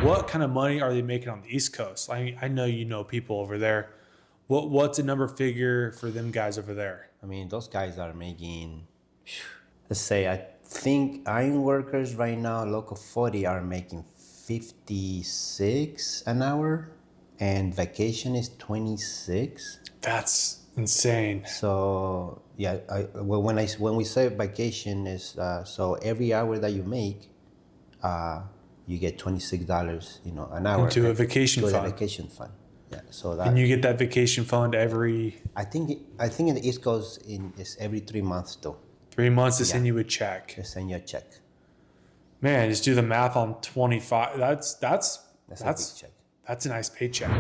what kind of money are they making on the East Coast? I know you know people over there. What's a number figure for them guys over there? I mean, those guys are making, let's say, I think Ironworkers right now, local 40, are making 56 an hour, and vacation is 26. That's insane. So yeah, when we say vacation is so every hour that you make, you get $26, an hour Into a vacation to fund. the vacation fund. Yeah, so that And you get that vacation fund every I think in the East Coast it's every 3 months though. 3 months to send you a check. They send you a check. Man, just do the math on 25. That's a big check. That's a nice paycheck.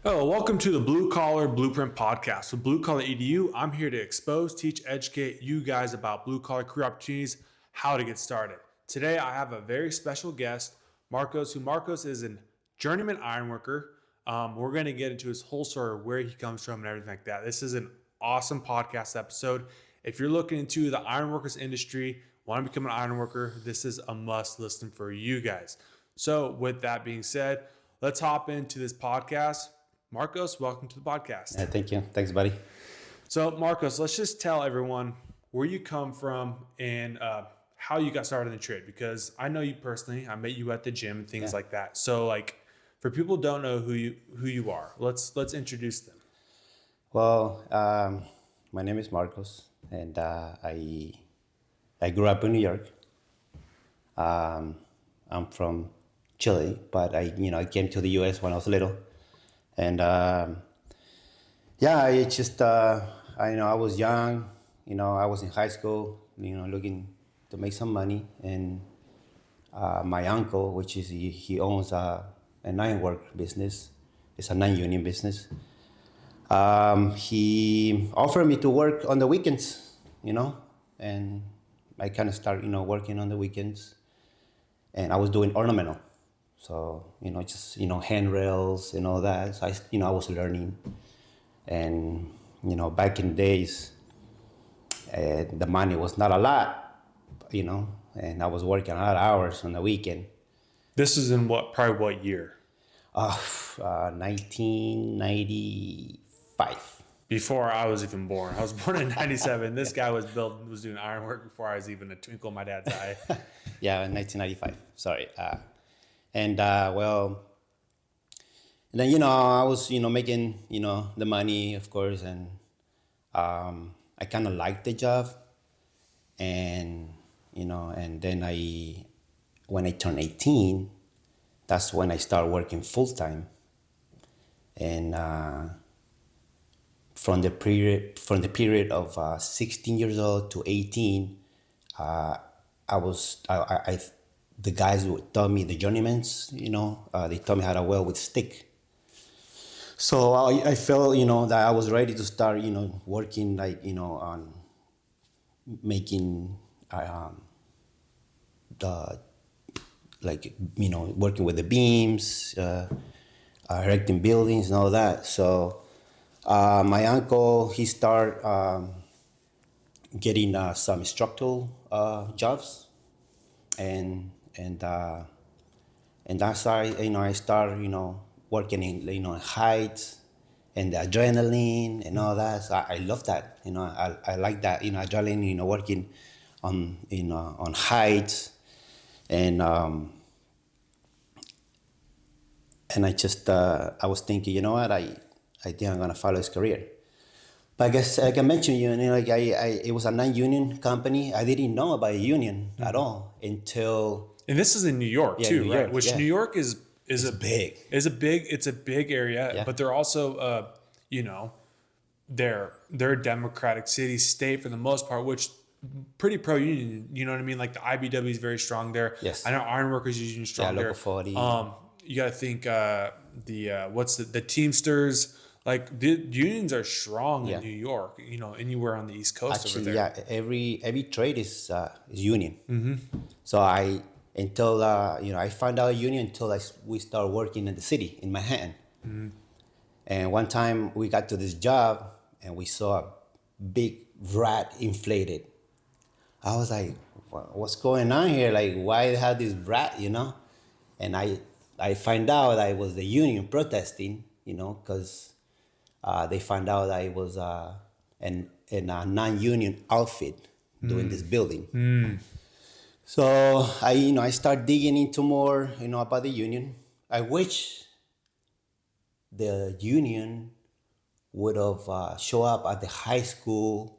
Hello, welcome to the Blue Collar Blueprint Podcast. With Blue Collar EDU, I'm here to expose, teach, educate you guys about blue collar career opportunities, how to get started. Today, I have a very special guest, Marcos, Marcos is a journeyman ironworker. We're going to get into his whole story, where he comes from and everything like that. This is an awesome podcast episode. If you're looking into the ironworkers industry, want to become an ironworker, this is a must listen for you guys. So with that being said, let's hop into this podcast. Marcos, welcome to the podcast. Yeah, thank you. Thanks, buddy. So Marcos, let's just tell everyone where you come from and how you got started in the trade, because I know you personally. I met you at the gym and things like that. So like, for people who don't know who you are, let's introduce them. Well, my name is Marcos, and I grew up in New York. I'm from Chile, but I came to the U.S. when I was little, and it's just I was young, I was in high school, looking to make some money, and my uncle, which is he owns an ironwork business. It's a non-union business. He offered me to work on the weekends, and I kind of started, working on the weekends, and I was doing ornamental. So, just, handrails and all that. So I was learning, and, back in the days, the money was not a lot, and I was working a lot of hours on the weekend. This is in probably what year? 1995. Before I was even born. I was born in 97. This guy was doing ironwork before I was even a twinkle in my dad's eye. Yeah, in 1995. Sorry. And then, I was, making, the money, of course. And I kind of liked the job. And, and then when I turned 18, that's when I started working full time. And from the period of 16 years old to 18, the guys would tell me, the journeymans, they taught me how to weld with stick. So I felt, that I was ready to start, working on making working with the beams, erecting buildings and all that. So my uncle, he started getting some structural jobs, and that's how I started working in heights and the adrenaline and all that. So I love that. I like that. Adrenaline. Working on on heights, and I just I was thinking, what, I think I'm gonna follow his career. But I guess, like I mentioned, it was a non-union company. I didn't know about a union at all until. And this is in New York too, New right? York, Which New York is big. It's a big area, but they're also they're a democratic city, state for the most part, which pretty pro-union. You know what I mean? Like the IBW is very strong there. Yes. I know Ironworkers is union strong there. Local 40. You got to think the Teamsters. Like the unions are strong in New York. Anywhere on the East Coast. Actually, over there. every trade is union. Mm-hmm. So I found out union until we started working in the city in Manhattan. Mm-hmm. And one time we got to this job and we saw a big rat inflated I was like, what's going on here? Like, why they have this brat, And I find out I was the union protesting, because they found out I was in a non-union outfit doing this building. So I start digging into more, about the union. I wish the union would have show up at the high school.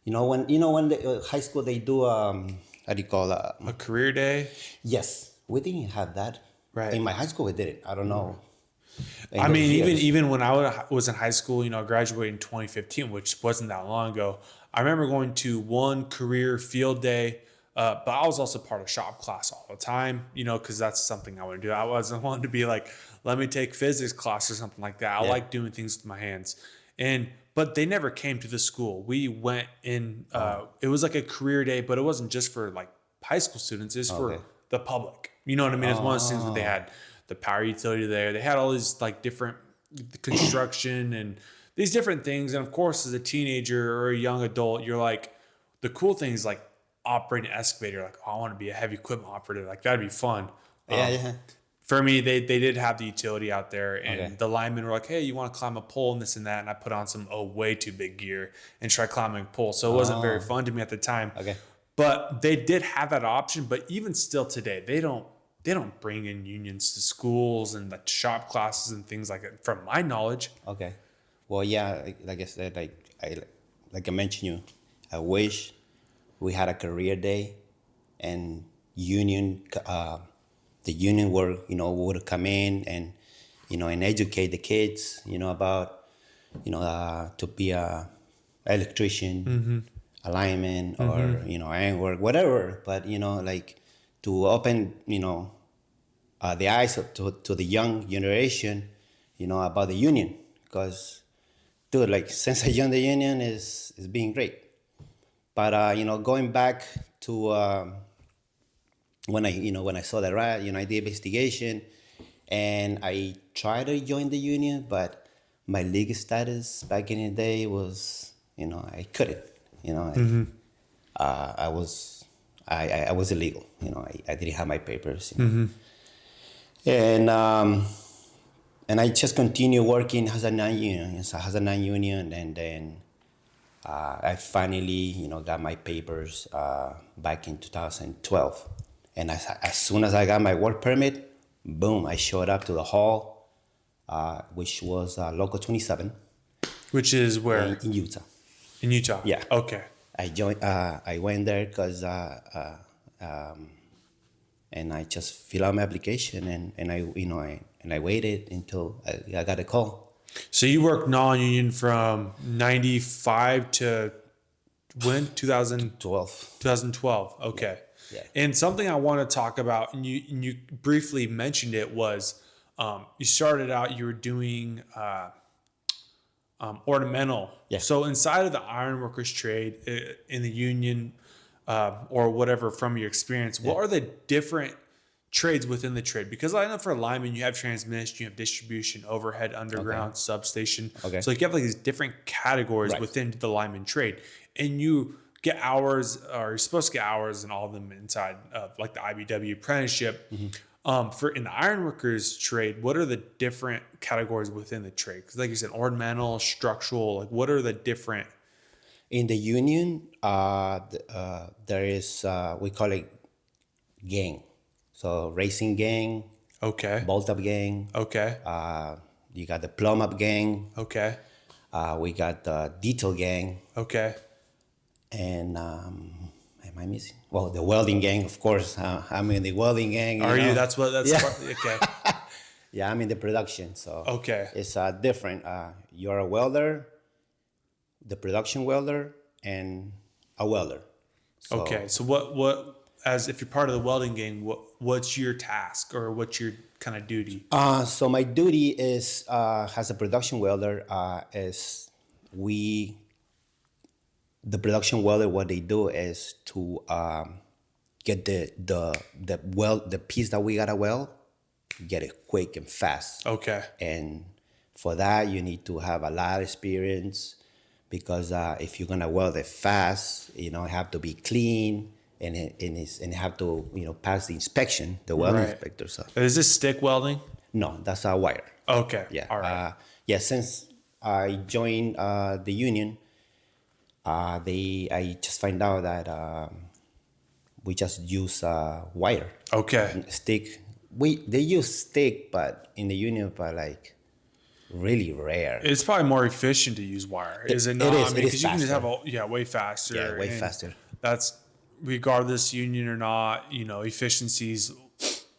When the high school they do how do you call that? A career day. Yes, we didn't have that. Right. In my high school, we did it. I don't know. I mean, even when I was in high school, graduated in 2015, which wasn't that long ago. I remember going to one career field day, but I was also part of shop class all the time, because that's something I want to do. I wasn't wanting to be like, let me take physics class or something like that. I like doing things with my hands. But they never came to the school. We went in, it was like a career day, but it wasn't just for like high school students. It's for the public. You know what I mean? It's one of those things where they had the power utility there. They had all these like different construction and these different things. And of course, as a teenager or a young adult, you're like, the cool thing is like operating an excavator. Like, oh, I want to be a heavy equipment operator. Like that'd be fun. Yeah. For me, they did have the utility out there, and the linemen were like, hey, you want to climb a pole and this and that. And I put on some way too big gear and tried climbing a pole. So it wasn't very fun to me at the time. Okay. But they did have that option. But even still today, they don't bring in unions to schools and like shop classes and things like that, from my knowledge. Okay. Well, yeah, like I said, like I mentioned you, I wish we had a career day and the union would come in and, and educate the kids, about, to be a electrician, a lineman, or, ironwork, whatever. But, like to open, the eyes to the young generation, about the union. Because, dude, like since I joined the union is being great. But, going back to when I saw the riot, I did investigation and I tried to join the union, but my legal status back in the day was, I couldn't, I was illegal, I didn't have my papers, and I just continued working as a non-union, and then I finally, got my papers back in 2012. And as soon as I got my work permit, boom, I showed up to the hall, which was Local 27. Which is where? In Utah. In Utah? Yeah. Okay. I went there because, and I just filled out my application and I waited until I got a call. So you worked non-union from 95 to when? 2012. 2012. Okay. Yeah. And something I want to talk about, and you briefly mentioned it, was you started out, you were doing ornamental. Yeah. So inside of the ironworkers trade in the union or whatever, from your experience, what are the different trades within the trade? Because I know for linemen, you have transmission, you have distribution, overhead, underground, substation. Okay. So you have like these different categories within the lineman trade, and you get hours, or you're supposed to get hours in all of them inside of like the IBW apprenticeship. For in the ironworkers trade, what are the different categories within the trade? Because like you said, ornamental, structural, like what are the different? In the union, there is, we call it gang. So racing gang, Okay. bolt up gang, Okay. you got the plumb up gang, Okay. we got the detail gang, Okay. and am I missing? Well, the welding gang, of course. I'm in the welding gang. Are you? That's what. That's Yeah. okay. Yeah, I'm in the production, so Okay. it's different. You're a welder, the production welder, and a welder. So, Okay. So what as if you're part of the welding gang, what's your task or what's your kind of duty? So my duty is as a production welder is the production welder, what they do is to get the piece that we gotta weld, get it quick and fast. Okay. And for that you need to have a lot of experience, because if you're gonna weld it fast, it have to be clean. and it have to pass the inspection, the welding Right. inspector. So Is this stick welding? no, that's a wire. Okay. Yeah. All right. Yeah. Since I joined the union, I just find out that we just use wire Okay. stick. They use stick, but in the union, but like really rare. It's probably more efficient to use wire, is it It not? is. I mean, It is because you can just have faster. way faster. Yeah, way and faster. That's regardless union or not. Efficiency's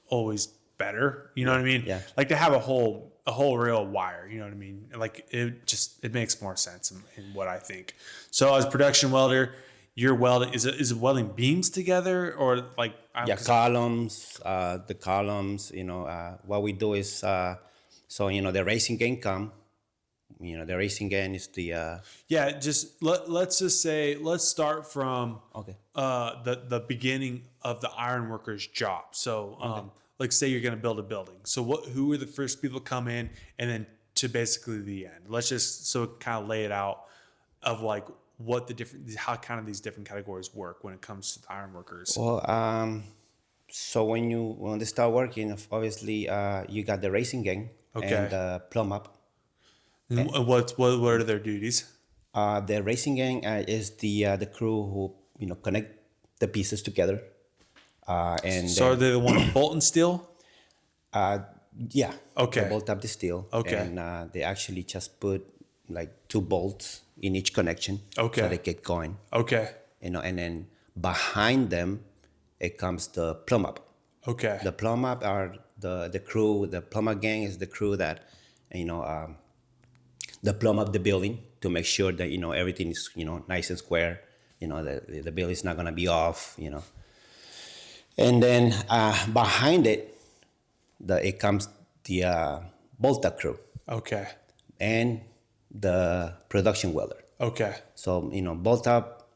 always better. You know what I mean? Yeah. Like to have a whole reel of wire. You know what I mean? Like it makes more sense in what I think. So as a production welder, you're welding. Is it welding beams together or like? Yeah, columns. The columns. What we do is so the racing game come. The racing game is the Yeah, let's just say let's start from okay. the beginning of the ironworker's job. So like say you're going to build a building. So who are the first people to come in, and then to basically the end. Let's just kind of lay it out of like what how kind of these different categories work when it comes to the ironworkers. Well, so when they start working, obviously you got the racing gang Okay. and the plumb up. And what are their duties? The racing gang is the crew who connect the pieces together. And So are they the one with bolt and steel? yeah, Okay. they bolt up the steel. Okay. And they actually just put like 2 bolts in each connection. Okay. So they get going. Okay. And then behind them, it comes the plumb up. Okay. The plumb up are the crew. The plumb up gang is the crew that the plumb up the building to make sure that everything is nice and square. The building is not gonna be off. And then behind it, it comes the bolt up crew Okay. and the production welder. Okay. So bolt up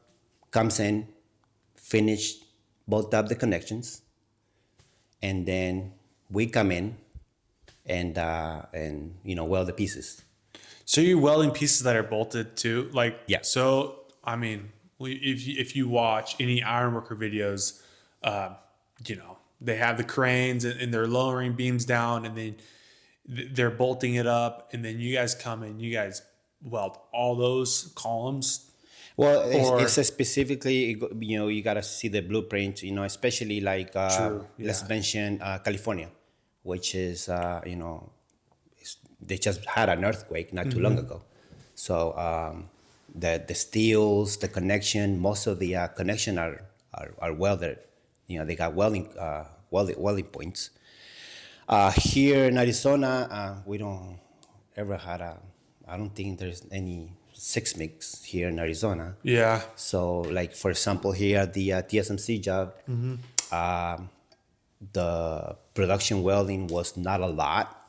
comes in, finish bolt up the connections, and then we come in and weld the pieces. So you're welding pieces that are bolted too, like Yeah. So I mean, if you watch any ironworker videos, they have the cranes and they're lowering beams down, and then they're bolting it up, and then you guys come in, you guys weld all those columns. Well, it's specifically, you gotta see the blueprint, especially like True, yeah. let's mention California, which is they just had an earthquake not too long ago, so the steels, the connection, most of the connection are welded. They got welding points. Here in Arizona, we don't ever had I don't think there's any 6 mix here in Arizona. Yeah. So, like for example, here at the TSMC job, the production welding was not a lot.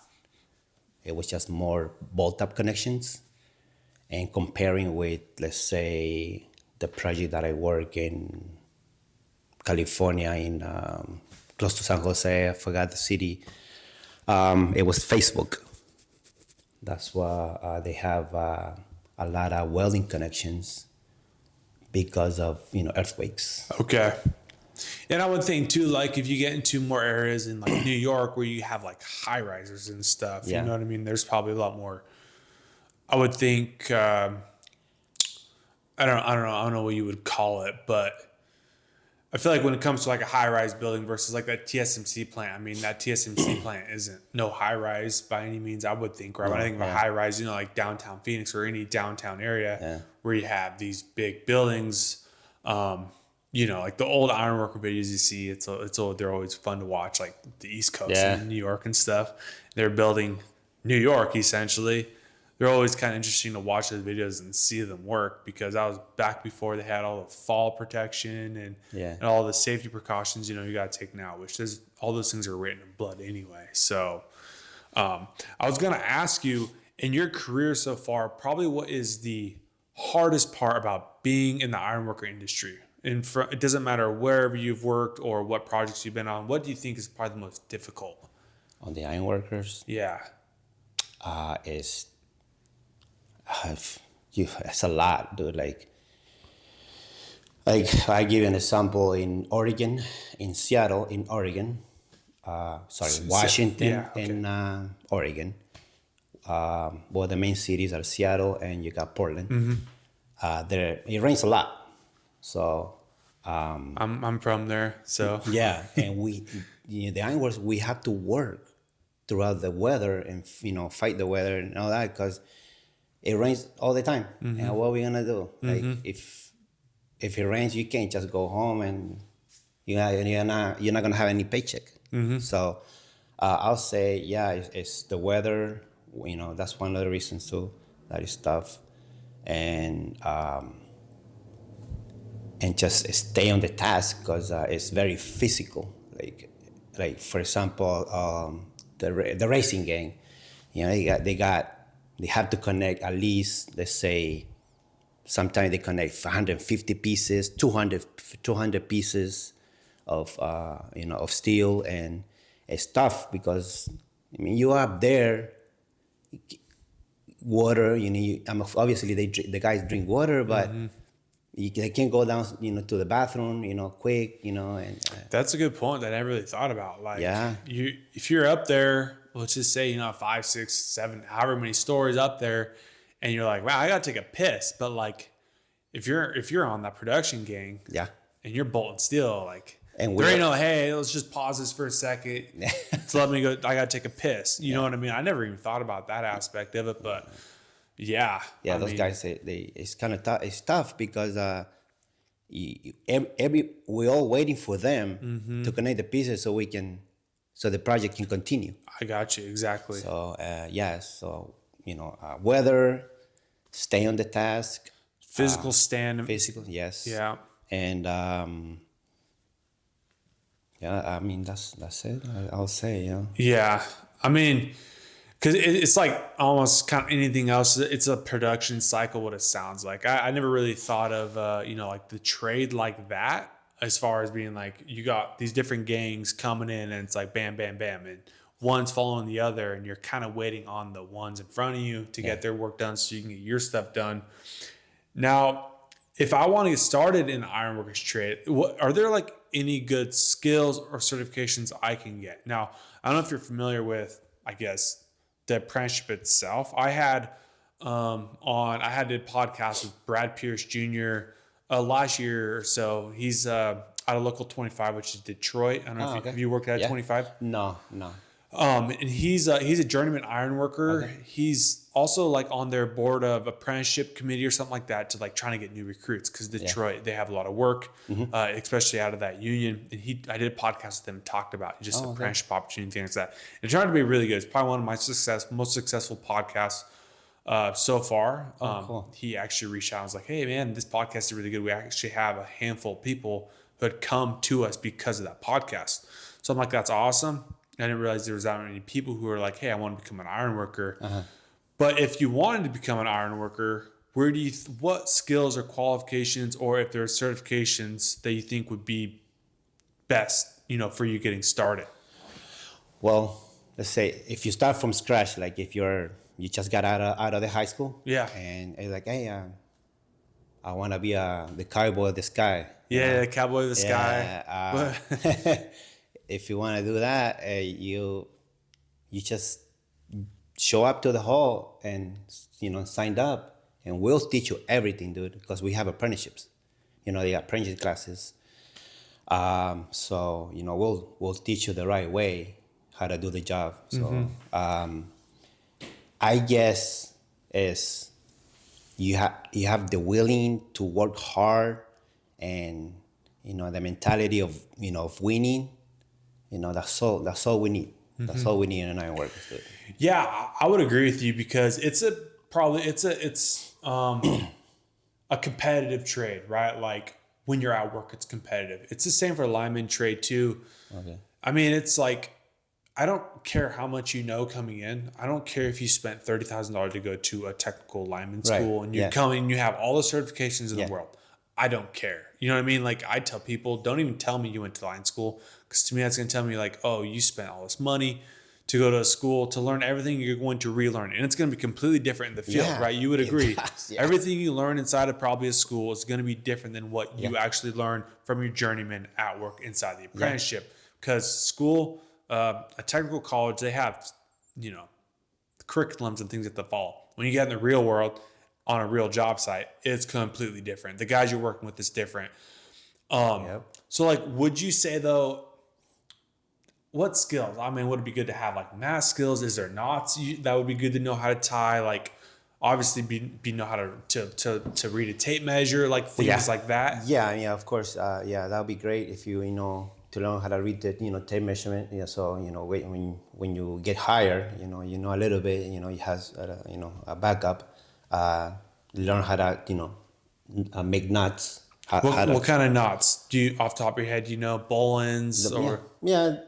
It was just more bolt-up connections. And comparing with, let's say, the project that I work in California, in close to San Jose, I forgot the city. It was Facebook. That's why they have a lot of welding connections because of earthquakes. Okay. And I would think too, like if you get into more areas in like New York where you have like high risers and stuff, Yeah. you know what I mean? There's probably a lot more. I would think. I don't know what you would call it, but I feel like when it comes to like a high rise building versus like that TSMC plant, I mean that TSMC plant isn't no high rise by any means. I would think, right? When I think of a high rise, like downtown Phoenix or any downtown area where you have these big buildings. Like the old ironworker videos you see, they're always fun to watch, like the East Coast and New York and stuff. They're building New York essentially. They're always kind of interesting to watch those videos and see them work, because that was back before they had all the fall protection and all the safety precautions you got to take now, which all those things are written in blood anyway. So I was going to ask you, in your career so far, probably what is the hardest part about being in the ironworker industry? It doesn't matter wherever you've worked or what projects you've been on. What do you think is probably the most difficult? On the ironworkers, Yeah. it's a lot, dude. Like, Like I give you an example in Oregon, in Seattle, in Oregon. Washington Yeah, okay. and Oregon. Well, the main cities are Seattle and you got Portland. There it rains a lot, so I'm from there, so yeah, and the Ironworkers, we have to work throughout the weather and fight the weather and all that because it rains all the time. And what are we gonna do? Like if it rains, you can't just go home and you're not gonna have any paycheck. So I'll say yeah, it's the weather. That's one of the reasons too. That is tough, and just stay on the task because it's very physical. Like for example, the racing gang, they have to connect at least, let's say, sometimes they connect 150 pieces, 200 pieces of of steel, and it's tough because you are up there. Water, obviously the guys drink water, but they can't go down, to the bathroom, quick, and that's a good point that I never really thought about. Like, yeah, if you're up there, let's just say 5, 6, 7, however many stories up there, and you're like, wow, I gotta take a piss. But like, if you're on that production gang, yeah, and you're bolting steel, like, and there ain't no, hey, let's just pause this for a second to let me go. I gotta take a piss. You know what I mean? I never even thought about that aspect of it, but yeah, those guys it's kind of tough. It's tough because we're all waiting for them to connect the pieces so the project can continue. I got you exactly. So weather, stay on the task, Physical stand. physical, yes, Yeah. and I mean that's it. I'll say, Yeah. I mean, because it's like almost kind of anything else. It's a production cycle, what it sounds like. I never really thought of, like the trade like that, as far as being like, you got these different gangs coming in and it's like bam, bam, bam. And one's following the other and you're kind of waiting on the ones in front of you to get their work done so you can get your stuff done. Now, if I want to get started in the ironworkers trade, are there like any good skills or certifications I can get? Now, I don't know if you're familiar with, I guess, the apprenticeship itself. I had did podcast with Brad Pierce Jr. Last year or so. He's out of local 25, which is Detroit. I don't know if have you worked at 25? No. And he's a journeyman ironworker. Okay. He's also like on their board of apprenticeship committee or something like that to like trying to get new recruits because Detroit, they have a lot of work, especially out of that union. And I did a podcast with him, talked about just apprenticeship opportunity, things like that. And trying to be really good. It's probably one of my most successful podcasts so far. Cool. He actually reached out and was like, hey man, this podcast is really good. We actually have a handful of people who had come to us because of that podcast. So I'm like, that's awesome. I didn't realize there was that many people who were like, hey, I want to become an ironworker. But if you wanted to become an ironworker, what skills or qualifications, or if there are certifications that you think would be best, for you getting started? Well, let's say if you start from scratch, like if you just got out of the high school, and you're like, hey, I want to be the cowboy of the sky. Yeah, the cowboy of the sky. If you want to do that, you just show up to the hall and signed up, and we'll teach you everything, dude. Because we have apprenticeships, they got apprentice classes. So we'll teach you the right way how to do the job. So I guess is you have the willing to work hard, and the mentality of of winning. That's all we need. That's all we need in an Ironworkers, dude. Yeah, I would agree with you because it's a competitive trade, right? Like when you're at work, it's competitive. It's the same for lineman trade too. Okay. I mean, it's like, I don't care how much coming in. I don't care if you spent $30,000 to go to a technical lineman school and you come in, you have all the certifications in the world. I don't care. You know what I mean? Like I tell people, don't even tell me you went to line school, because to me that's going to tell me like, oh, you spent all this money to go to a school to learn everything you're going to relearn, and it's going to be completely different in the field, Yeah, right? You would agree. does, yeah. Everything you learn inside of probably a school is going to be different than what you actually learn from your journeyman at work inside the apprenticeship. Because school, a technical college, they have, you know, curriculums and things that they follow. When you get in the real world on a real job site, it's completely different. The guys you're working with is different. So like, would you say though, what skills? I mean, would it be good to have like math skills? Is there knots that would be good to know how to tie? Like, obviously, be know how to read a tape measure, like things like that. Yeah, of course. Yeah, that would be great if you to learn how to read the tape measurement. Yeah, so when you get higher, you know a little bit. It has a backup. Learn how to make knots. What kind of knots do you, off the top of your head, Bollins or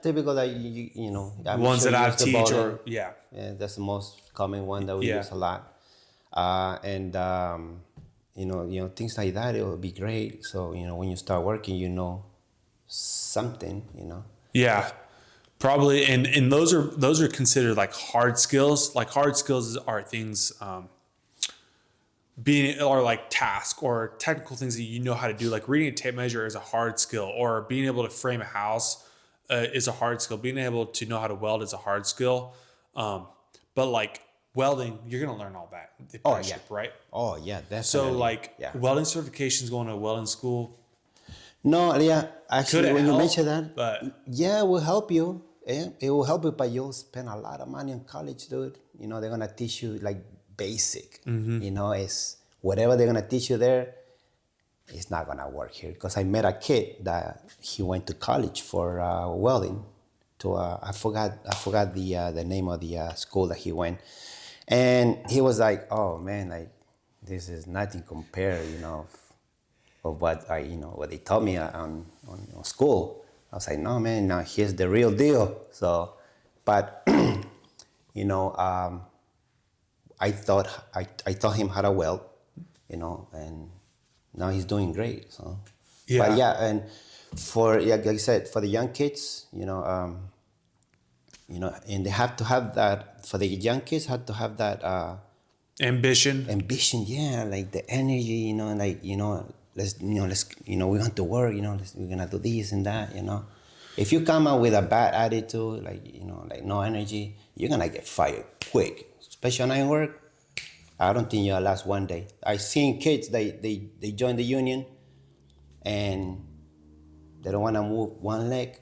typical that I'm ones sure that I use the teach bowline. or Yeah, that's the most common one that we use a lot. And things like that, it would be great. So when you start working, something. Yeah, probably, and those are considered like hard skills. Like hard skills are things being or like task or technical things that you know how to do. Like reading a tape measure is a hard skill, or being able to frame a house is a hard skill. Being able to know how to weld is a hard skill. But like welding, you're gonna learn all that. Right? Oh yeah, definitely. So like welding certifications, going to a welding school. No, yeah, actually, when you mention that, but it will help you. Yeah, it will help you, but you'll spend a lot of money on college, dude. They're gonna teach you like basic. It's whatever they're gonna teach you there. It's not gonna work here because I met a kid that he went to college for welding. I forgot the name of the school that he went, and he was like, "Oh man, like this is nothing compared, of what what they taught me on school." I was like, "No man, now here's the real deal." So, but I taught him how to weld, and now he's doing great. So, but and like I said, for the young kids, and they have to have that. For the young kids, have to have that ambition, yeah, like the energy, let's we want to work, we're gonna do this and that, If you come out with a bad attitude, like no energy, you're gonna get fired quick. Especially on Ironwork, I don't think you'll last one day. I've seen kids, they join the union and they don't want to move one leg,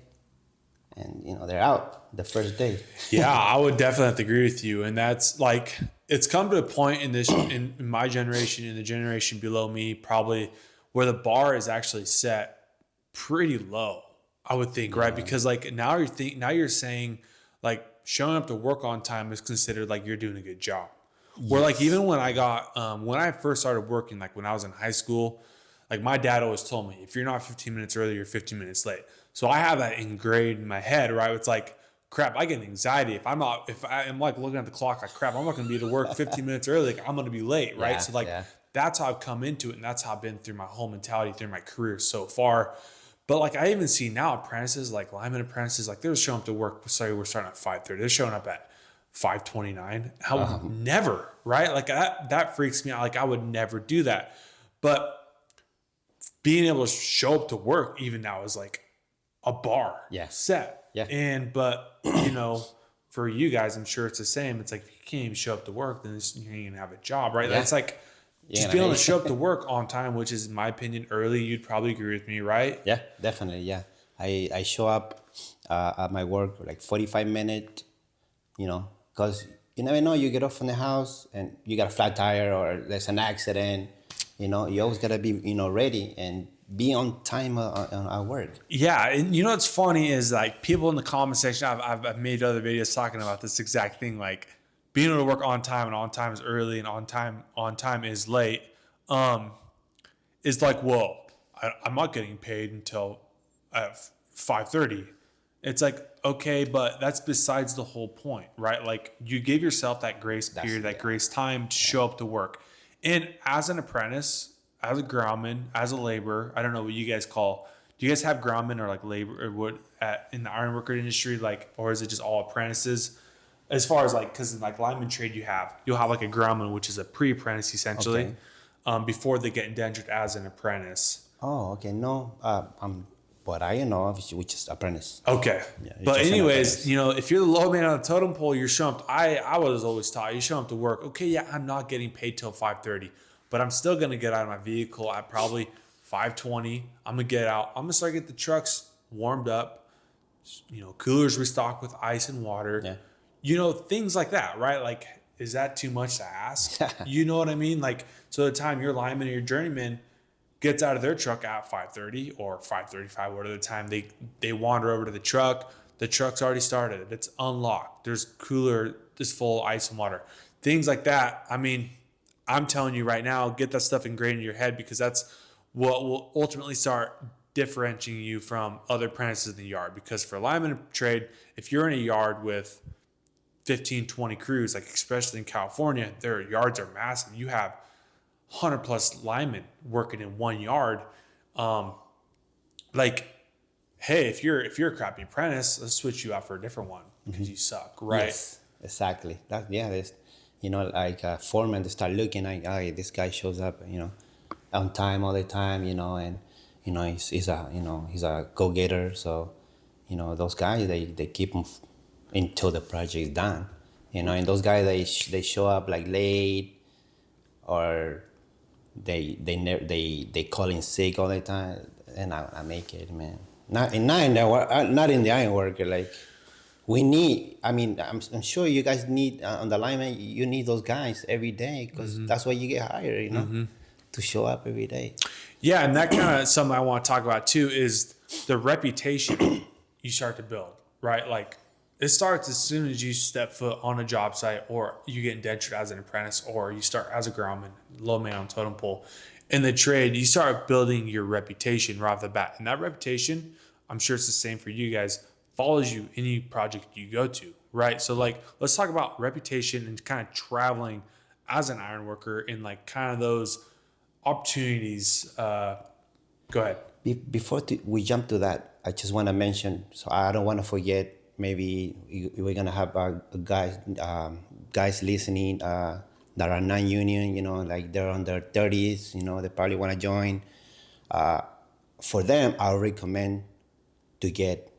and they're out the first day. Yeah, I would definitely have to agree with you, and that's like it's come to a point in my generation, in the generation below me, probably where the bar is actually set pretty low. I would think, right? Because like now you're saying like showing up to work on time is considered like you're doing a good job. Yes. Where like even when I first started working, like when I was in high school, like my dad always told me, if you're not 15 minutes early, you're 15 minutes late. So I have that ingrained in my head, right? It's like, crap, I get anxiety if I'm like looking at the clock, like crap, I'm not going to be to work 15 minutes early. Like I'm going to be late, right? So like that's how I've come into it, and that's how I've been through my whole mentality through my career so far. But like I even see now apprentices, like lineman apprentices, like they're showing up to work. Sorry, we're starting at 5:30. They're showing up at 5:29. Never, right? Like that freaks me out. Like I would never do that. But being able to show up to work even now is like a bar set. Yeah. But for you guys, I'm sure it's the same. It's like if you can't even show up to work, then you ain't gonna have a job, right? That's like just being able to show up to work on time, which is in my opinion early. You'd probably agree with me, right? Yeah, definitely. Yeah, I show up at my work like 45 minutes, because you never know. You get off from the house and you got a flat tire or there's an accident. You always gotta be ready and be on time at work. Yeah, and what's funny is like people in the comment section. I've made other videos talking about this exact thing, like being able to work on time, and on time is early, and on time is late. Is like, whoa, I'm not getting paid until 5:30. It's like, okay, but that's besides the whole point, right? Like you give yourself that grace period, that grace time to show up to work. And as an apprentice, as a groundman, as a laborer, I don't know what you guys call. Do you guys have groundmen or like labor or what in the ironworker industry, like, or is it just all apprentices? as far as like, because in like lineman trade, you'll have like a groundman, which is a pre-apprentice essentially, before they get indentured as an apprentice. Oh, okay. No, what I know of, which is apprentice. Okay. Yeah, it's But just an anyways, apprentice. you know, if you're the low man on the totem pole, you're showing up. I was always taught you show up to work. Okay, yeah, I'm not getting paid till 5:30, but I'm still gonna get out of my vehicle at probably 5:20. I'm gonna get out. I'm gonna start get the trucks warmed up. You know, coolers restocked with ice and water. Yeah. You know, things like that, right? Like, is that too much to ask? You know what I mean? Like, so the time your lineman or your journeyman gets out of their truck at 5:30 or 5:35, whatever the time they wander over to the truck's already started. It's unlocked. There's cooler, there's full ice and water. Things like that. I mean, I'm telling you right now, get that stuff ingrained in your head because that's what will ultimately start differentiating you from other apprentices in the yard. Because for lineman trade, if you're in a yard with 15, 20 crews, like especially in California, their yards are massive. You have 100 plus linemen working in one yard. Like, hey, if you're a crappy apprentice, let's switch you out for a different one because you suck, right? Yes, exactly. There's, like foreman, they start looking like, oh, this guy shows up, on time all the time, and he's a go-getter. So, those guys they keep him until the project is done, and those guys they show up like late, or they call in sick all the time, and I make it, man. Not in the Ironworker. Like, we need. I mean, I'm sure you guys need on the lineman. You need those guys every day because that's why you get hired. To show up every day. Yeah, and that kind of something I want to talk about too is the reputation you start to build, right? Like, it starts as soon as you step foot on a job site, or you get indentured as an apprentice, or you start as a groundman, low man on totem pole. In the trade, you start building your reputation right off the bat. And that reputation, I'm sure it's the same for you guys, follows you any project you go to, right? So like, let's talk about reputation and kind of traveling as an ironworker in like kind of those opportunities. Go ahead. Before we jump to that, I just want to mention, so I don't want to forget, maybe we're going to have guys listening that are non-union, like they're on their 30s, they probably want to join. For them, I would recommend to get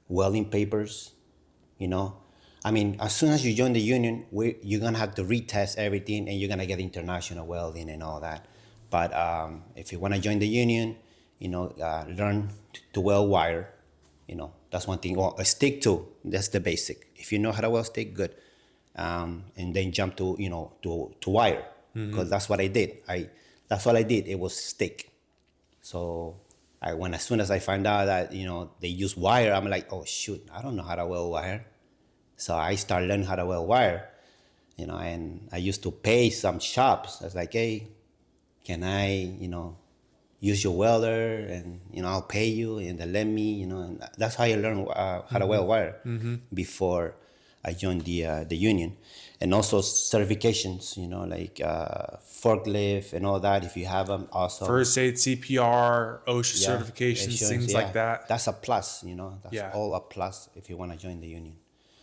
welding papers, I mean, as soon as you join the union, you're going to have to retest everything, and you're going to get international welding and all that. But if you want to join the union, learn to weld wire. That's one thing. Or a stick too. That's the basic. If you know how to weld stick, good. And then jump to to wire, because that's what I did. That's all I did. It was stick. So as soon as I find out that they use wire, I'm like, oh shoot, I don't know how to weld wire. So I started learning how to weld wire. And I used to pay some shops. I was like, hey, can I use your welder, and I'll pay you, and they let me, and that's how I learned how to weld wire before I joined the union. And also certifications, like forklift and all that, if you have them. Also First aid, CPR, OSHA certifications, things like that. That's a plus, that's all a plus if you want to join the union.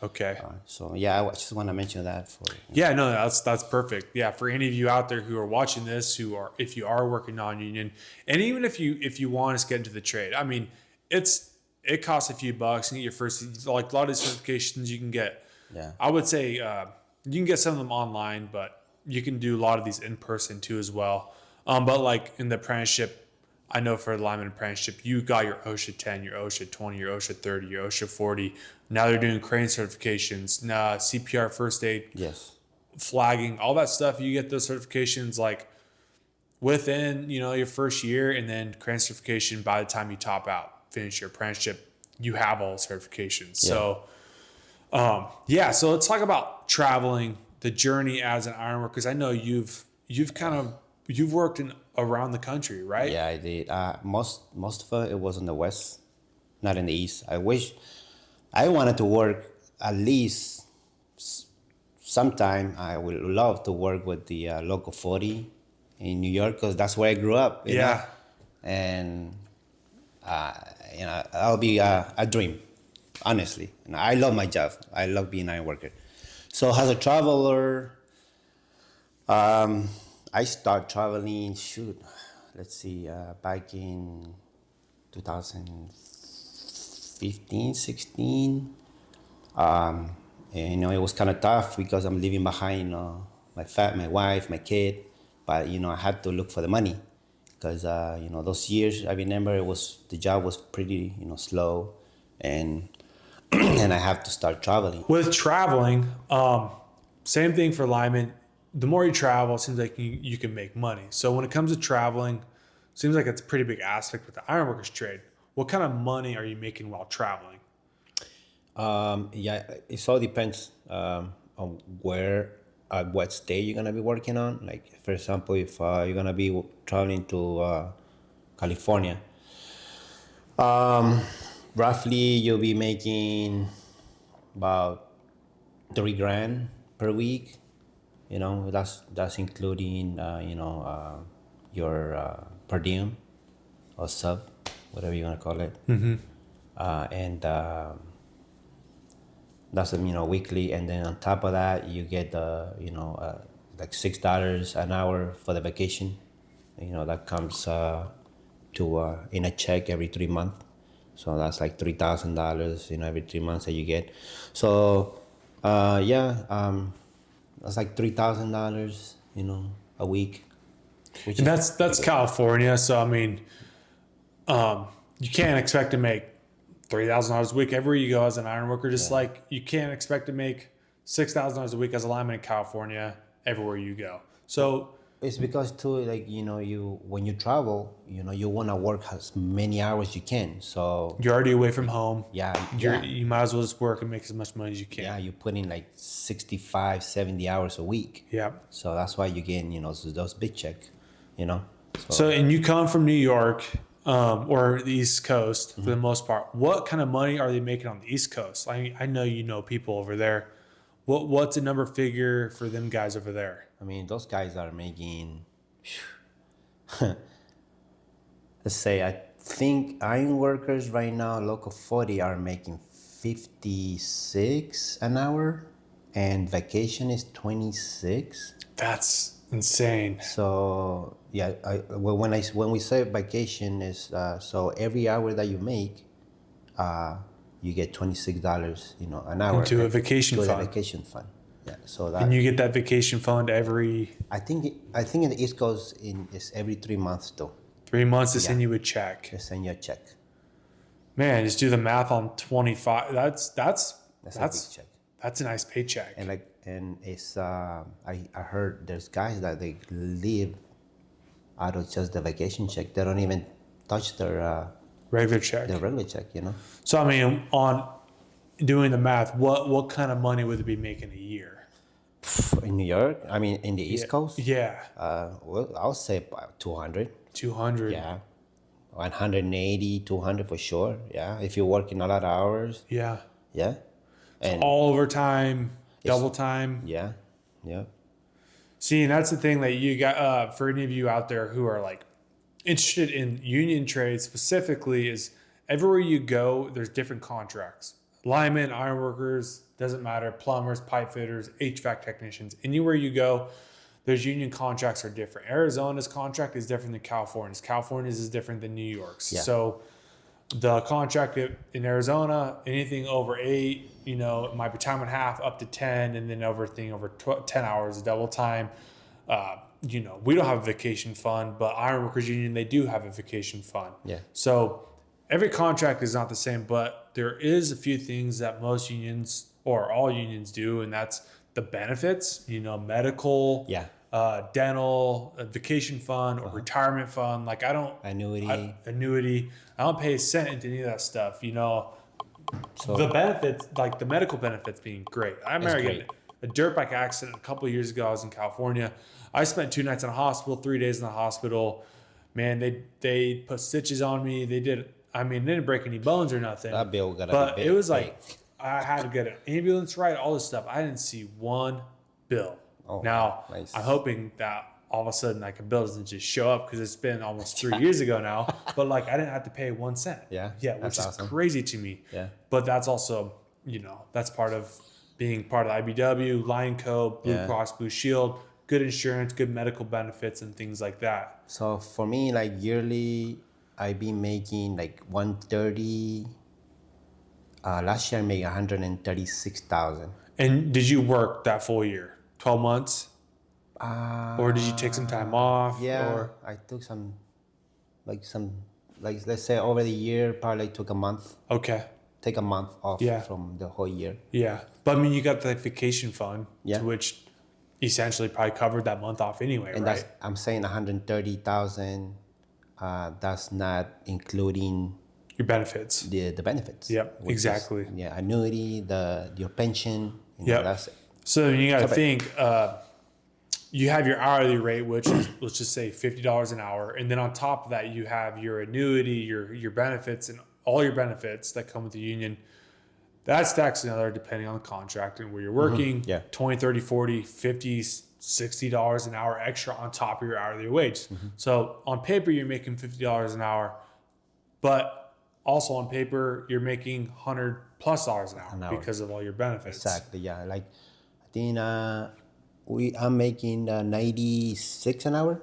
Okay. So yeah, I just want to mention that for. Yeah, no, that's perfect. Yeah, for any of you out there who are watching this, if you are working non-union, and even if you want to get into the trade, I mean, it costs a few bucks and get your first, like a lot of these certifications you can get. Yeah. I would say you can get some of them online, but you can do a lot of these in person too as well. But like in the apprenticeship, I know for the lineman apprenticeship, you got your OSHA 10, your OSHA 20, your OSHA 30, your OSHA 40. Now they're doing crane certifications, CPR, first aid, Yes, flagging, all that stuff. You get those certifications like within, your first year, and then crane certification by the time you top out, finish your apprenticeship, you have all the certifications. Yeah. So, so let's talk about traveling, the journey as an ironworker, because I know you've worked around the country, right? Yeah, I did. Most of it was in the West, not in the East. I wanted to work at least sometime. I would love to work with the local 40 in New York, because that's where I grew up. You know? And that'll be a dream, honestly. I love my job. I love being an iron worker. So as a traveler, I start traveling. Let's see, back in 2015, 16. And it was kind of tough because I'm leaving behind my wife, my kid. But I had to look for the money because those years I remember the job was pretty slow, and and I have to start traveling. With traveling, same thing for linemen. The more you travel, it seems like you can make money. So when it comes to traveling, it seems like it's a pretty big aspect with the ironworkers trade. What kind of money are you making while traveling? Yeah, it all depends on what state you're gonna be working on. Like for example, if you're gonna be traveling to California, roughly you'll be making about $3,000 per week. That's including your per diem or sub, whatever you wanna call it. And that's weekly, and then on top of that you get like $6 an hour for the vacation. That comes to in a check every 3 months. So that's like $3,000 every 3 months that you get. So that's like $3,000 a week. And that's California. So I mean, you can't expect to make $3,000 a week everywhere you go as an iron worker. Just like you can't expect to make $6,000 a week as a lineman in California everywhere you go. So it's because too, like when you travel, you want to work as many hours you can. So you're already away from home. You might as well just work and make as much money as you can. Yeah, you put in like 65, 70 hours a week. Yeah. So that's why you get those big checks. So and you come from New York. Or the East Coast for the most part. What kind of money are they making on the East Coast? I know people over there. What's a number figure for them guys over there? I mean, those guys are making, let's say, I think Ironworkers right now, local 40 are making 56 an hour, and vacation is 26. That's insane. So yeah, when we say vacation is so every hour that you make, you get $26, an hour into a vacation fund. A vacation fund. Yeah. So that. And you get that vacation fund every. I think in the East Coast is every 3 months though. 3 months to send you a check. They send you a check. Man, just do the math on 25. That's a big check. That's a nice paycheck. And it's I heard there's guys that they live out of just the vacation check. They don't even touch their regular check. Their regular check, So I mean, on doing the math, what kind of money would they be making a year? In New York, I mean, in the East Coast. Yeah. Well, I'll say about 200. 200. Yeah. 180, 200 for sure. Yeah. If you're working a lot of hours. Yeah. Yeah. And all overtime, double time. Yeah. Yeah. See, and that's the thing that you got for any of you out there who are like interested in union trade specifically is everywhere you go, there's different contracts. Linemen, ironworkers, doesn't matter, plumbers, pipe fitters, HVAC technicians. Anywhere you go, there's union contracts are different. Arizona's contract is different than California's. California's is different than New York's. Yeah. So the contract in Arizona, anything over 8, it might be time and a half up to 10, and then everything over 10 hours is double time. We don't have a vacation fund, but Ironworkers Union, they do have a vacation fund. Yeah. So every contract is not the same, but there is a few things that most unions or all unions do, and that's the benefits, medical, dental, a vacation fund, or retirement fund. Like annuity. I don't pay a cent into any of that stuff. So the benefits, like the medical benefits, being great. I remember getting a dirt bike accident a couple of years ago. I was in California. I spent 2 nights in a hospital, 3 days in the hospital. Man, they put stitches on me. They didn't break any bones or nothing. That bill got but it was like I had to get an ambulance ride, all this stuff. I didn't see one bill. Oh, now, nice. I'm hoping that all of a sudden like a bill doesn't just show up because it's been almost 3 years ago now. But like I didn't have to pay 1 cent. Yeah, which is awesome. crazy to me. Yeah. But that's also, that's part of being part of the IBW, Line Co, Blue Yeah. Cross Blue Shield, good insurance, good medical benefits, and things like that. So for me, like yearly, I be making like 130. Last year I made 136,000. And did you work that full year, 12 months? Or did you take some time off? Yeah, Or I took some, let's say over the year, probably took a month. okay, Take a month off Yeah. from the whole year. yeah. But I mean, you got the vacation fund, Yeah. to which essentially probably covered that month off anyway, And right? that's, I'm saying 130,000. That's not including Your benefits. the benefits. Yep, which is, exactly. yeah, annuity, your pension. You know, Yep. that's it. So you got to Separate. think, you have your hourly rate, which is, let's just say $50 an hour. And then on top of that, you have your annuity, your benefits, and all your benefits that come with the union. That stacks another, depending on the contract and where you're working, Yeah. 20, 30, 40, 50, $60 an hour extra on top of your hourly wage. So on paper, you're making $50 an hour, but also on paper, you're making $100+ an hour because of all your benefits. Exactly. Yeah. Like I think I'm making 96 an hour.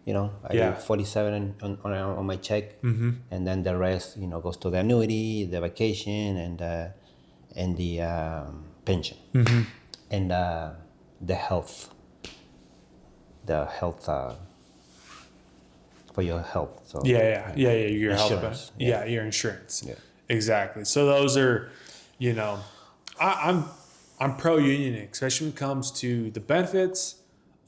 You know, I Yeah. get 47 on my check, and then the rest, you know, goes to the annuity, the vacation, and the pension, and the health, for your health. So Yeah, your health Insurance, benefits. Yeah, your insurance. Yeah. Exactly. So those are, you know, I'm pro union, especially when it comes to the benefits.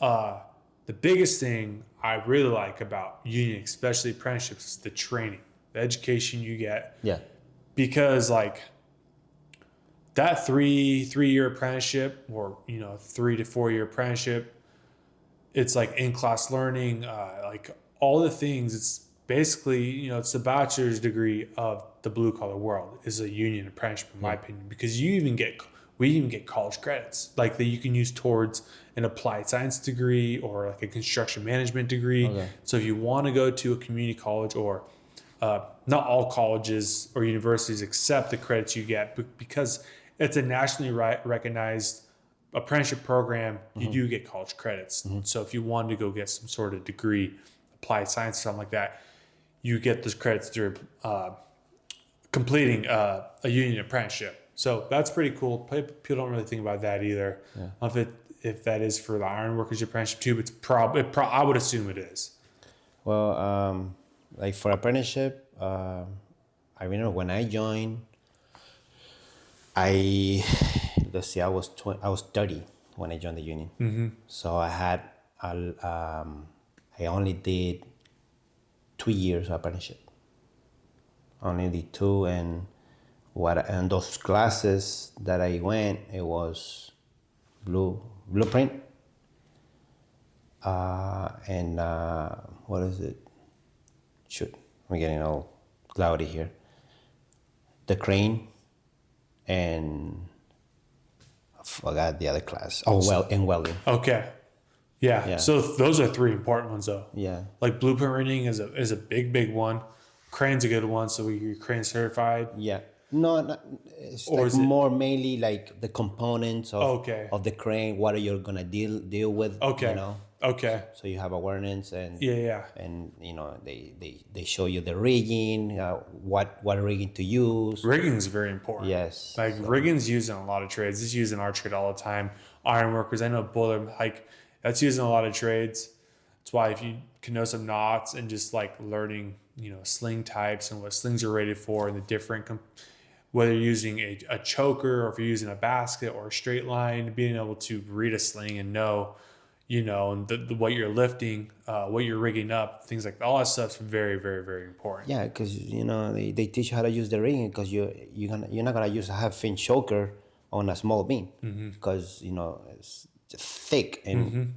The biggest thing I really like about union, especially apprenticeships, is the training, the education you get. Yeah. Because like that three-year apprenticeship, or 3 to 4 year apprenticeship, it's like in-class learning, like all the things. It's basically, it's the bachelor's degree of the blue collar world is a union apprenticeship, in my opinion, because we even get college credits like that you can use towards an applied science degree or like a construction management degree. Okay. So if you want to go to a community college, or not all colleges or universities accept the credits you get, because it's a nationally recognized apprenticeship program, you do get college credits. So if you wanted to go get some sort of degree, applied science, something like that, you get those credits through completing a union apprenticeship. So that's pretty cool. People don't really think about that either. I don't know if that is for the Ironworkers apprenticeship too, but it's I would assume it is. Well, like for apprenticeship, I remember when I joined, let's see, I was 30 when I joined the union. So I only did 2 years of apprenticeship. Only did 2, and those classes that I went, it was blueprint, and what is it? Shoot, I'm getting all cloudy here. The crane, and I forgot the other class. And welding. Okay. Yeah. So those are 3 important ones though. Yeah. Like blueprint reading is a big one. Crane's a good one, so you're crane certified. Yeah. No, it's Or like is it- more mainly like the components of Okay. of the crane. What are you gonna deal with? Okay. You know. Okay. So you have awareness, and Yeah. and they show you the rigging, what rigging to use. Rigging is very important. Yes. Like rigging's used in a lot of trades. It's used in our trade all the time. Ironworkers, I know boiler, like that's used in a lot of trades. That's why if you can know some knots and just like learning, sling types and what slings are rated for, and the different, whether you're using a choker or if you're using a basket or a straight line, being able to read a sling and know, and what you're lifting, what you're rigging up, things like that. All that stuff's very, very, very important. Yeah, because they teach you how to use the rigging, because you're not gonna use a 1/2-inch choker on a small beam, because it's just thick, and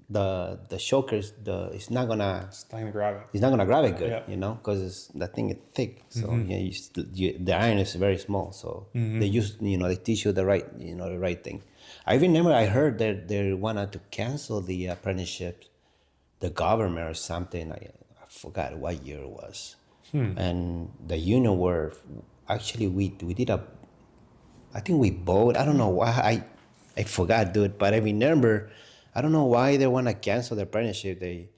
the chokers it's not gonna It's not gonna grab it. it's not gonna grab it good, Yeah. because that thing is thick. So the iron is very small. So they teach you the right thing. I remember I heard that they wanted to cancel the apprenticeship, the government or something. I forgot what year it was, and the union were actually we did I think we both. I don't know why. I forgot, dude. But I remember. I don't know why they want to cancel the apprenticeship. They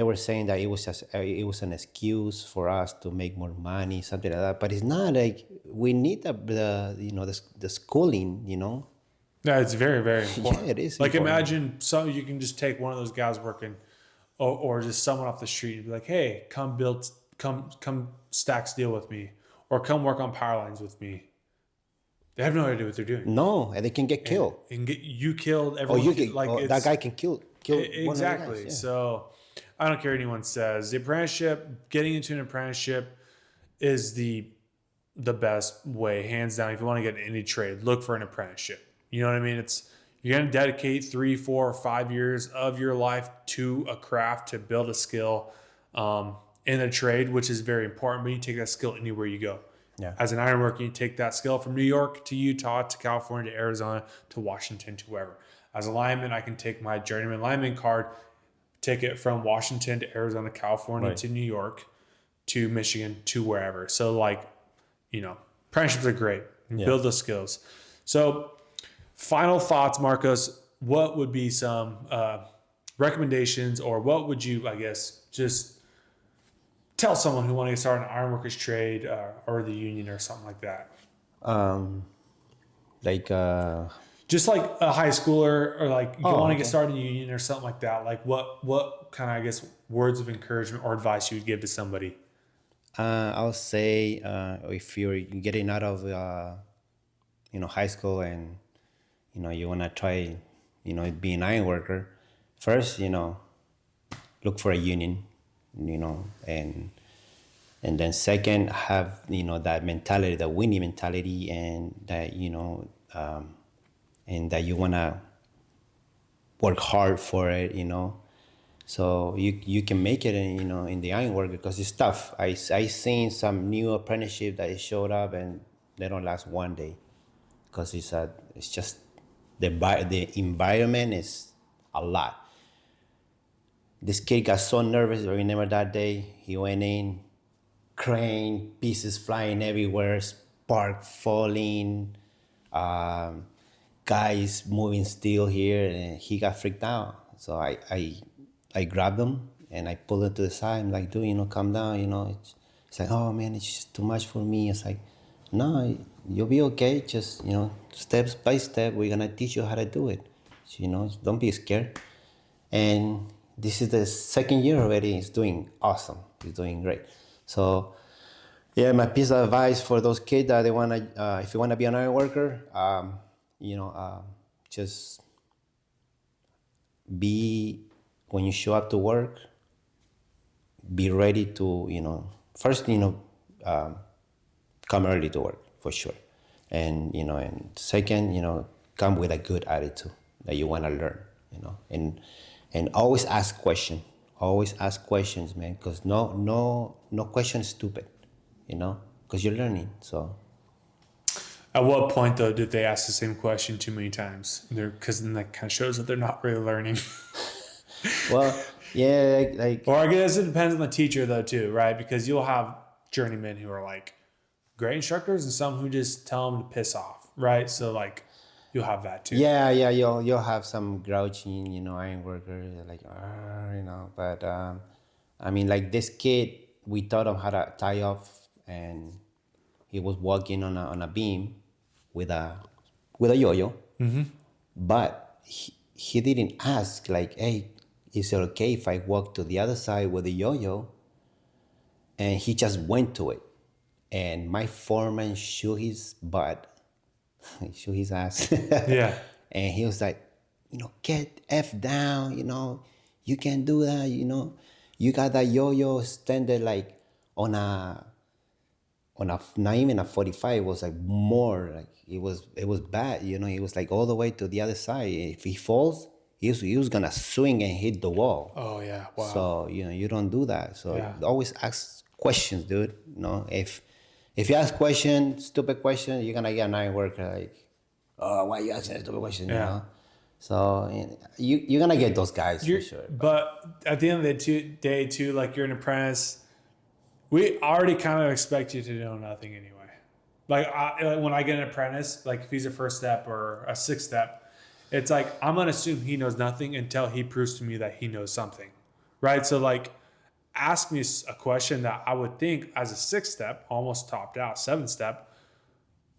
were saying that it was an excuse for us to make more money, something like that. But it's not. Like, we need the schooling. Yeah, it's very, very important. Yeah, it is Like important. imagine you can just take one of those guys working, or just someone off the street and be like, "Hey, come stack steel with me, or come work on power lines with me." They have no idea what they're doing. No, and they can get killed. And get you killed. Or Everyone you can- get like it's, that guy can kill one of the exactly. guys, yeah. So I don't care what anyone says. The apprenticeship, getting into an apprenticeship, is the best way, hands down. If you want to get into any trade, look for an apprenticeship. You know what I mean? You're going to dedicate 3, 4, or 5 years of your life to a craft to build a skill in a trade, which is very important. But you take that skill anywhere you go. Yeah. As an ironworker, you take that skill from New York to Utah to California to Arizona to Washington to wherever. As a lineman, I can take my journeyman lineman card, take it from Washington to Arizona, California to New York to Michigan to wherever. So apprenticeships are great. You build those skills. So final thoughts, Marcos, what would be some recommendations, or what would you, I guess, just tell someone who want to get started in ironworkers trade or the union or something like that? Just like a high schooler, or like you want to get started in the union or something like that. Like what kind of, I guess, words of encouragement or advice you would give to somebody? I'll say if you're getting out of high school and you want to try being an iron worker, first look for a union, and then second, have that mentality, the winning mentality, and that and that you want to work hard for it, so you can make it in the iron work, because it's tough. I seen some new apprenticeship that showed up and they don't last one day, because it's just the environment is a lot. This kid got so nervous. I remember that day he went in, crane pieces flying everywhere, spark falling, guys moving steel here, and he got freaked out. So I grabbed him and I pulled him to the side. I'm like, dude, calm down. It's like, oh man, it's just too much for me. It's like, no, you'll be okay. Just step by step, we're gonna teach you how to do it. So, don't be scared. And this is the second year already. He's doing awesome. He's doing great. So, yeah, my piece of advice for those kids that they wanna, if you wanna be an iron worker, just be, when you show up to work, be ready to, first, come early to work for sure, and and second, come with a good attitude that you want to learn, and always ask questions. Always ask questions, man, because no question is stupid, because you're learning. So. At what point, though, did they ask the same question too many times? Because then that kind of shows that they're not really learning. Well, yeah, like. Or I guess it depends on the teacher, though, too, right? Because you'll have journeymen who are like great instructors and some who just tell them to piss off, right? So like you'll have that too. Yeah, you'll have some grouchy, iron worker, like, but I mean, like this kid, we taught him how to tie off, and he was walking on a beam with a yo-yo, but he didn't ask, like, hey, is it okay if I walk to the other side with the yo-yo? And he just went to it. And my foreman shook his butt, shook his ass. Yeah. And he was like, get F down, you can't do that, you got that yo-yo standard like on a not even a 45, it was like more, like it was bad, it was like all the way to the other side. If he falls, he was gonna swing and hit the wall. Oh yeah, wow. So you don't do that. So Yeah. always ask questions, dude. If you ask questions, stupid questions, you're gonna get an iron worker like, oh, why you asking a stupid question? Yeah. So you're gonna get those guys for sure. But at the end of the day, too, like you're an apprentice, we already kind of expect you to know nothing anyway. Like when I get an apprentice, like if he's a first step or a sixth step, it's like I'm gonna assume he knows nothing until he proves to me that he knows something, right? So like, ask me a question that I would think as a sixth step, almost topped out, seventh step.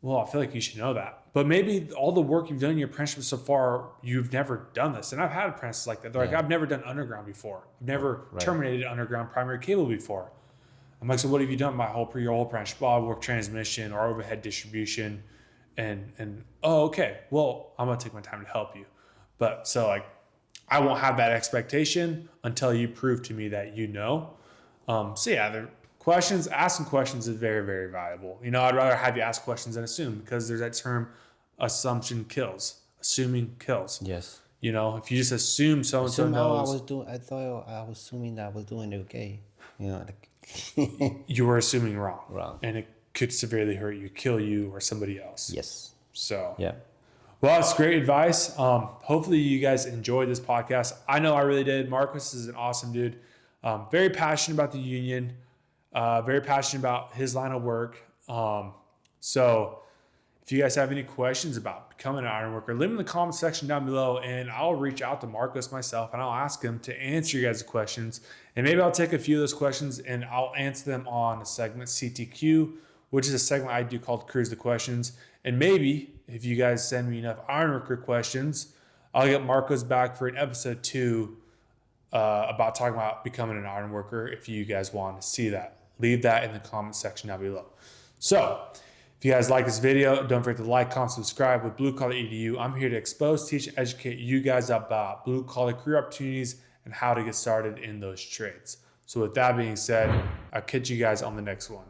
Well, I feel like you should know that. But maybe all the work you've done in your apprenticeship so far, you've never done this. And I've had apprentices like that. They're like, I've never done underground before. I've never terminated underground primary cable before. I'm like, so what have you done your whole apprenticeship? Well, I work transmission or overhead distribution. And oh, okay. Well, I'm going to take my time to help you. But so like, I won't have that expectation until you prove to me that you know. So yeah, asking questions is very, very valuable. You know, I'd rather have you ask questions than assume, because there's that term, assumption kills. Assuming kills. Yes. You know, if you just assume so-and-so knows. I thought I was assuming that I was doing okay. You know, like You were assuming wrong. Wrong. And it could severely hurt you, kill you, or somebody else. Yes. So. Yeah. Well, it's great advice. Hopefully you guys enjoyed this podcast. I know I really did. Marcus is an awesome dude. Very passionate about the union. Very passionate about his line of work. So if you guys have any questions about becoming an ironworker, leave them in the comment section down below, and I'll reach out to Marcus myself and I'll ask him to answer you guys' questions. And maybe I'll take a few of those questions and I'll answer them on a segment CTQ, which is a segment I do called Cruise the Questions. And maybe if you guys send me enough ironworker questions, I'll get Marcos back for an episode 2 about talking about becoming an ironworker. If you guys want to see that, leave that in the comment section down below. So if you guys like this video, don't forget to like, comment, subscribe. With Blue Collar EDU, I'm here to expose, teach, and educate you guys about blue collar career opportunities and how to get started in those trades. So with that being said, I'll catch you guys on the next one.